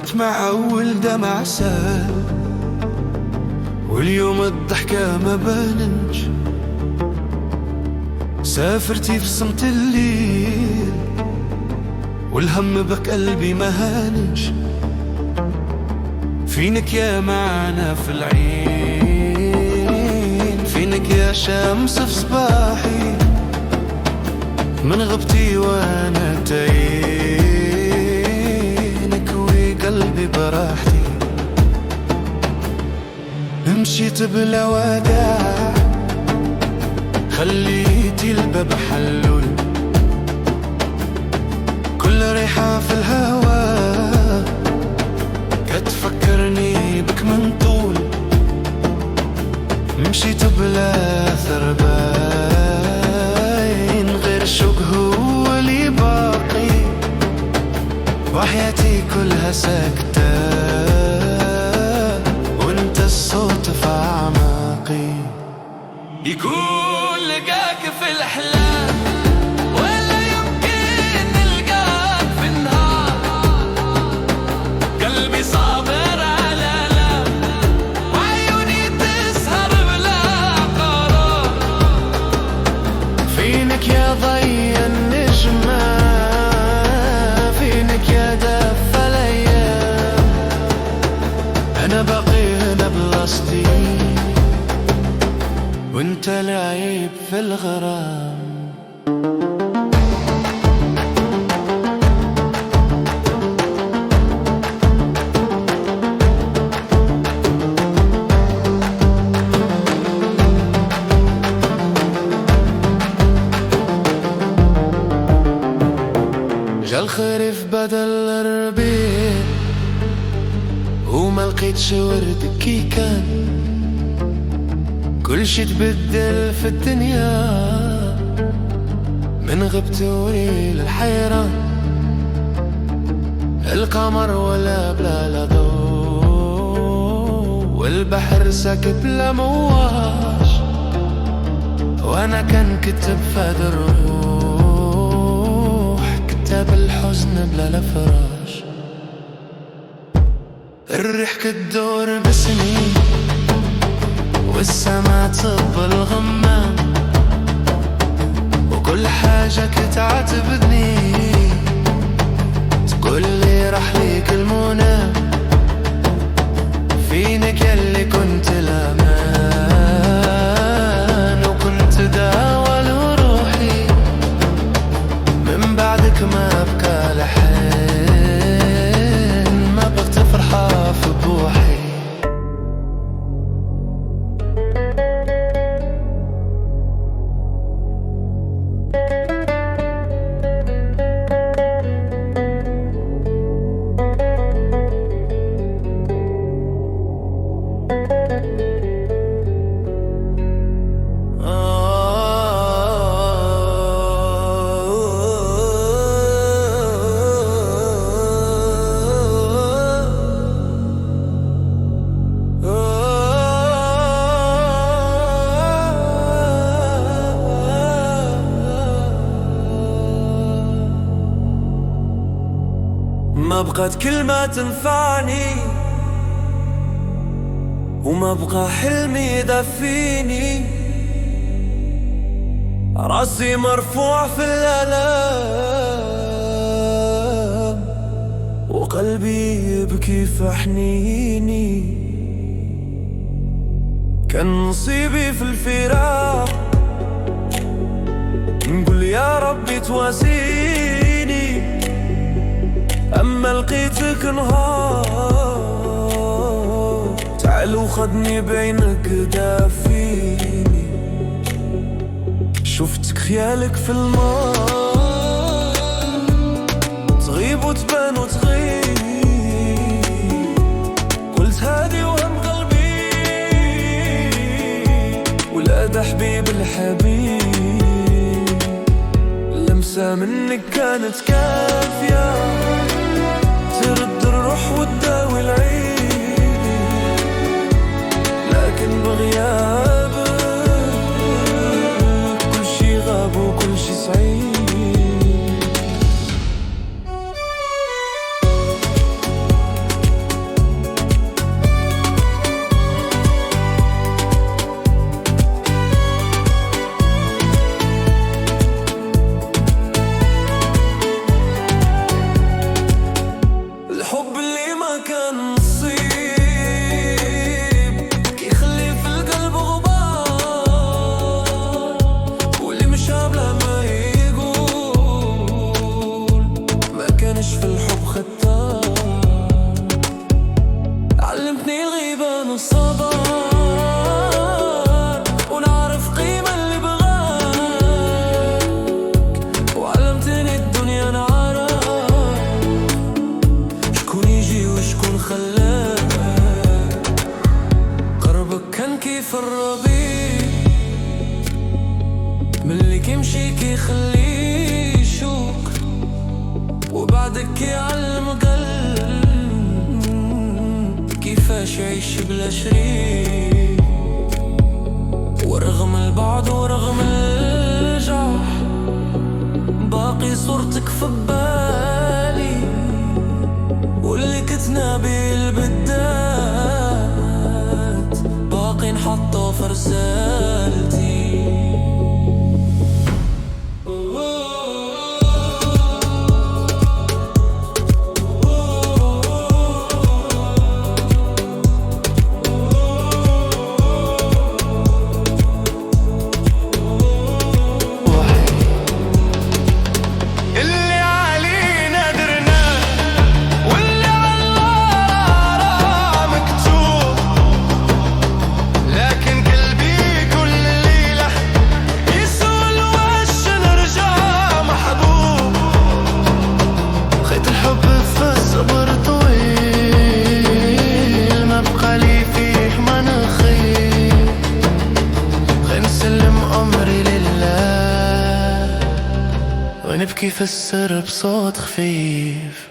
ضحكت مع أول دمع سال، واليوم الضحكة ما باننش. سافرتي في صمت الليل، والهم بك قلبي ما هانش. فينك يا معنى في العين، فينك يا شمس في صباحي. من غبتي وانا تايه، نكوي قلبي براحتي. مشيت بلا وداع، خليتي الباب حلول. كل ريحة في الهوا كتفكرني بك من طول. مشيت بلا ثرباين، غير الشوق هو اللي باقي. وحياتي كلها ساكتة، وانت الصوت في أعماقي. يكون لقاك في الأحلام، ولا يمكن نلقاك في النهار. قلبي صابر على آلام، وعيوني تسهر بلا قرار. فينك يا ضي النجمة، فينك يا دف الأيام. أنا باقي هنا بلاصتي، وانت العيب في الغرام. جا الخريف بدل الربيع، وما لقيتش ورد كي كان. كل شي تبدل في الدنيا، من غبت ويل الحيران. القمر ولا بلا ضوء، والبحر ساكت بلا مواج. وانا كان كتب فاد الروح، كتاب الحزن بلا الافراش. الريح كتدور بسنين، والسما تصب الغمام. وكل حاجة كتعاتبني، تقول لي راح ليك المنى. فينك يلي كنت الأمان، وكنت داول روحي. من بعدك ما بكى لحين، ما بغت فرحة في بوحي. ما بقات كلمة تنفعني، وما بقى حلمي يدفيني. راسي مرفوع في الآلام، وقلبي يبكي في حنيني. كان نصيبي في الفراق، نقول يا ربي تواسيني. أما لقيتك نهار، تعال وخدني بينك دافيني. شفتك خيالك في الماء، تغيب وتبان وتغيب. قلت هادي وهم قلبي، ولاد حبيب الحبيب. لمسة منك كانت كافية، ترد الروح وتداوي العين. لكن بغيابك كل شي غاب وكل شي سعيد. ملي كيمشي كيخلي يشوك وبعدك كيعلم قلب كيفاش يعيش بلا شريك. ورغم البعد ورغم الجرح باقي صورتك في بالي، واللي كتنا بالبدات باقي نحطه في رسالتي. ونبكي في السر بصوت خفيف.